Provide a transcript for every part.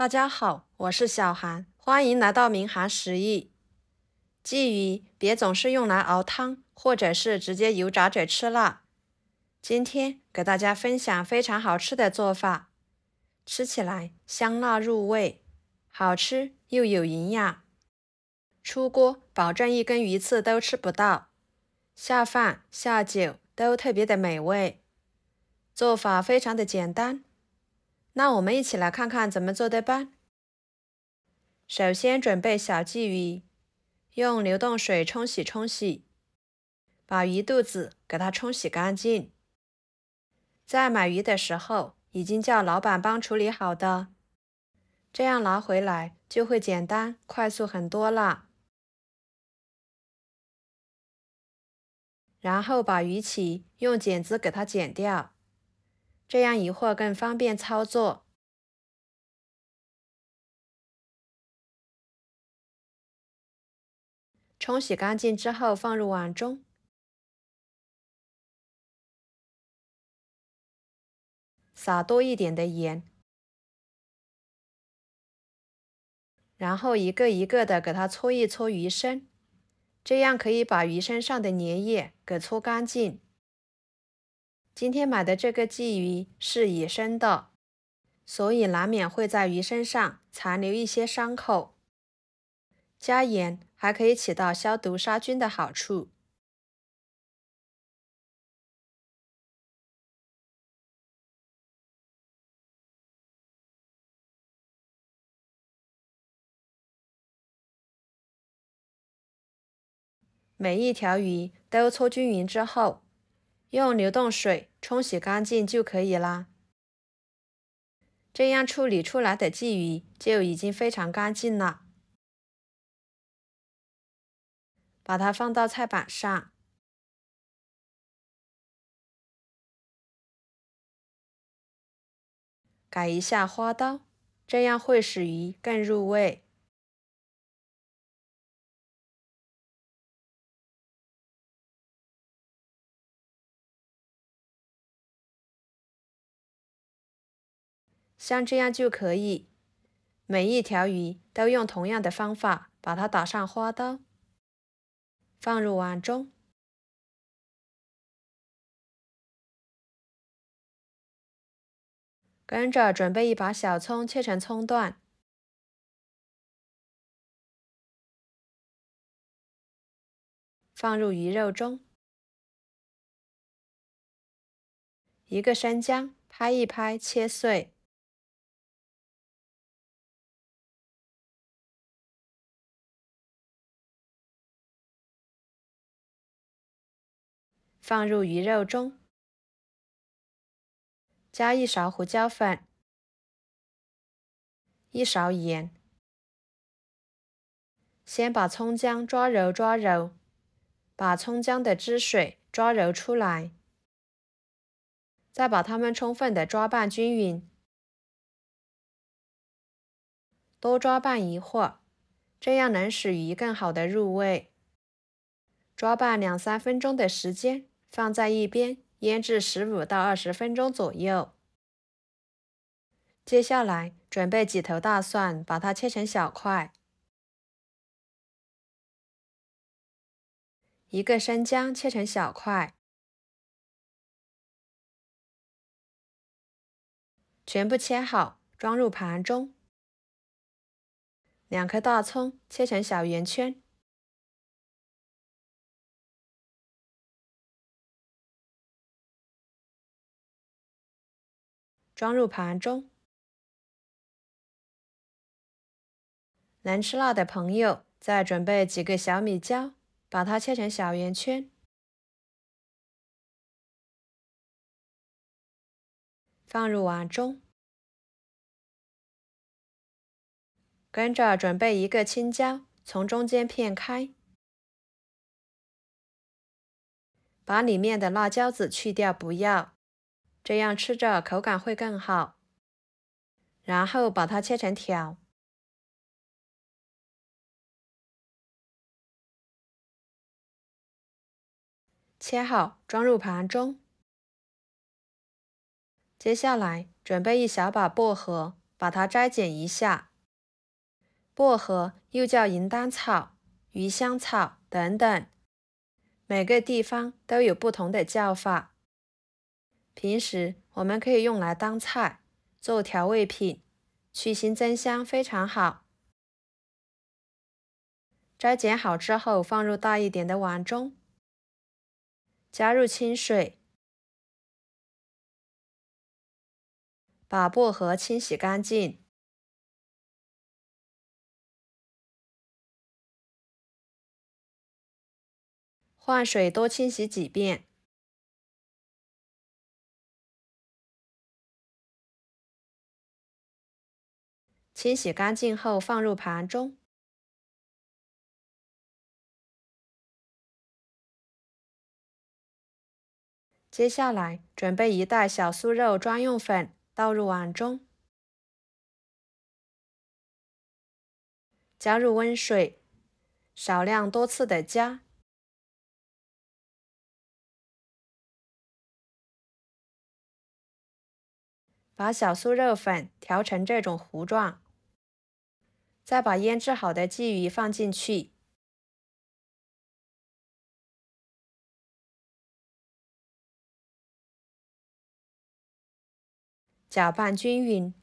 大家好，我是小韩，欢迎来到明涵食艺。鲫鱼别总是用来熬汤，或者是直接油炸着吃啦。今天给大家分享非常好吃的做法，吃起来香辣入味，好吃又有营养。出锅保证一根鱼刺都吃不到，下饭下酒都特别的美味。做法非常的简单，那我们一起来看看怎么做的吧。首先准备小鲫鱼，用流动水冲洗，把鱼肚子给它冲洗干净。在买鱼的时候已经叫老板帮处理好的，这样拿回来就会简单快速很多了。然后把鱼鳍用剪子给它剪掉，这样一会儿更方便操作。冲洗干净之后放入碗中，撒多一点的盐，然后一个一个的给它搓一搓鱼身，这样可以把鱼身上的粘液给搓干净。今天买的这个鲫鱼是野生的，所以难免会在鱼身上残留一些伤口。加盐还可以起到消毒杀菌的好处。每一条鱼都搓均匀之后，用流动水冲洗干净就可以啦。这样处理出来的鲫鱼就已经非常干净了。把它放到菜板上，改一下花刀，这样会使鱼更入味。像这样就可以，每一条鱼都用同样的方法把它打上花刀，放入碗中。跟着准备一把小葱，切成葱段，放入鱼肉中。一个生姜，拍一拍，切碎。放入鱼肉中，加一勺胡椒粉，一勺盐。先把葱姜抓揉，把葱姜的汁水抓揉出来，再把它们充分的抓拌均匀。多抓拌一会儿，这样能使鱼更好的入味。抓拌2-3分钟的时间，放在一边腌制15到20分钟左右。接下来准备几头大蒜，把它切成小块。一个生姜切成小块，全部切好，装入盘中。2颗大葱切成小圆圈，装入盘中。能吃辣的朋友，再准备几个小米椒，把它切成小圆圈，放入碗中。跟着准备一个青椒，从中间片开，把里面的辣椒籽去掉，不要，这样吃着口感会更好。然后把它切成条，切好装入盘中。接下来准备一小把薄荷，把它摘剪一下。薄荷又叫银丹草、鱼香草等等，每个地方都有不同的叫法。平时我们可以用来当菜，做调味品，去腥增香，非常好。摘剪好之后，放入大一点的碗中，加入清水，把薄荷清洗干净。换水多清洗几遍。清洗干净后放入盘中。接下来准备一袋小酥肉专用粉，倒入碗中，加入温水，少量多次的加。把小酥肉粉调成这种糊状，再把腌制好的鲫鱼放进去，搅拌均匀，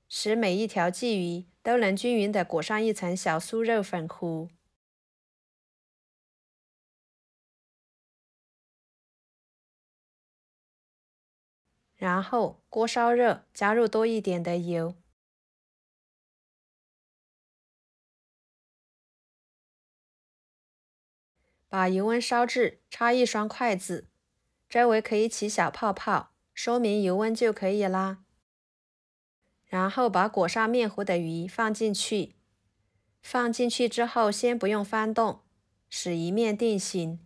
使每一条鲫鱼都能均匀地裹上一层小酥肉粉糊。然后锅烧热，加入多一点的油，把油温烧至插一双筷子，周围可以起小泡泡，说明油温就可以啦。然后把裹上面糊的鱼放进去，放进去之后先不用翻动，使一面定型。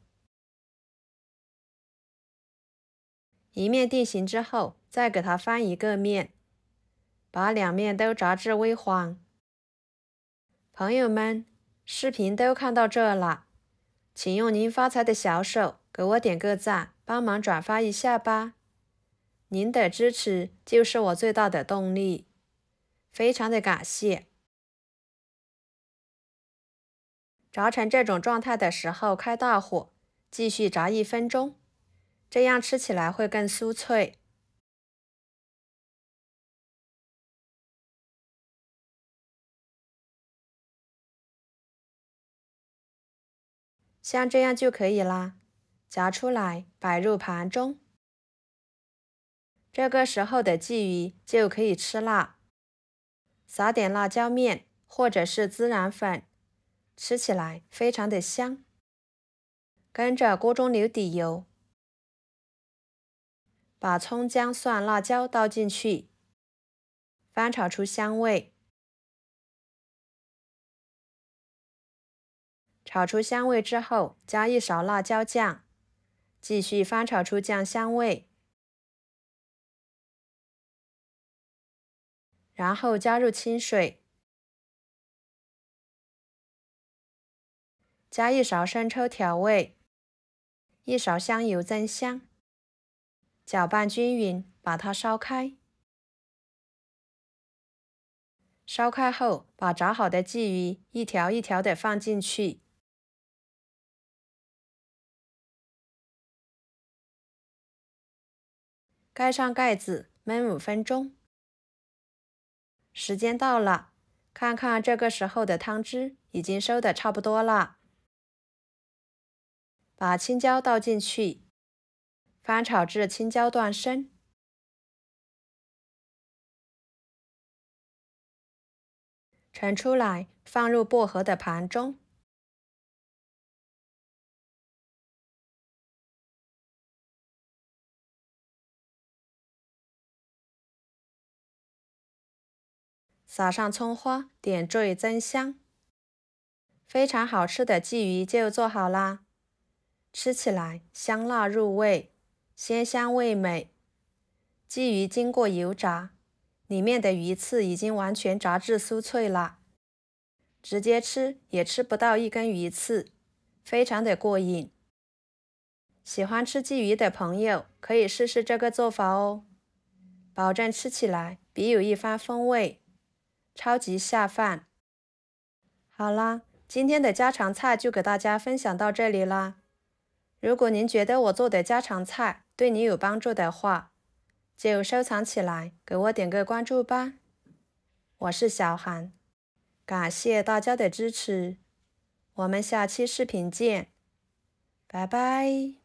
一面定型之后，再给它翻一个面，把两面都炸至微黄。朋友们，视频都看到这了，请用您发财的小手给我点个赞，帮忙转发一下吧。您的支持就是我最大的动力，非常的感谢。炸成这种状态的时候，开大火，继续炸1分钟，这样吃起来会更酥脆。像这样就可以啦，夹出来摆入盘中。这个时候的鲫鱼就可以吃啦，撒点辣椒面或者是孜然粉，吃起来非常的香。跟着锅中留底油，把葱姜蒜辣椒倒进去，翻炒出香味。炒出香味之后，加一勺辣椒酱，继续翻炒出酱香味。然后加入清水，加一勺生抽调味，一勺香油增香，搅拌均匀，把它烧开。烧开后，把炸好的鲫鱼一条一条的放进去，盖上盖子焖5分钟。时间到了，看看这个时候的汤汁已经收得差不多了。把青椒倒进去，翻炒至青椒断生。盛出来，放入薄荷的盘中。撒上葱花，点缀增香。非常好吃的鲫鱼就做好啦，吃起来香辣入味，鲜香味美。鲫鱼经过油炸，里面的鱼刺已经完全炸至酥脆了，直接吃也吃不到一根鱼刺，非常的过瘾。喜欢吃鲫鱼的朋友可以试试这个做法哦，保证吃起来别有一番风味。超级下饭。好啦，今天的家常菜就给大家分享到这里啦。如果您觉得我做的家常菜对你有帮助的话，就收藏起来，给我点个关注吧。我是小韩，感谢大家的支持，我们下期视频见，拜拜。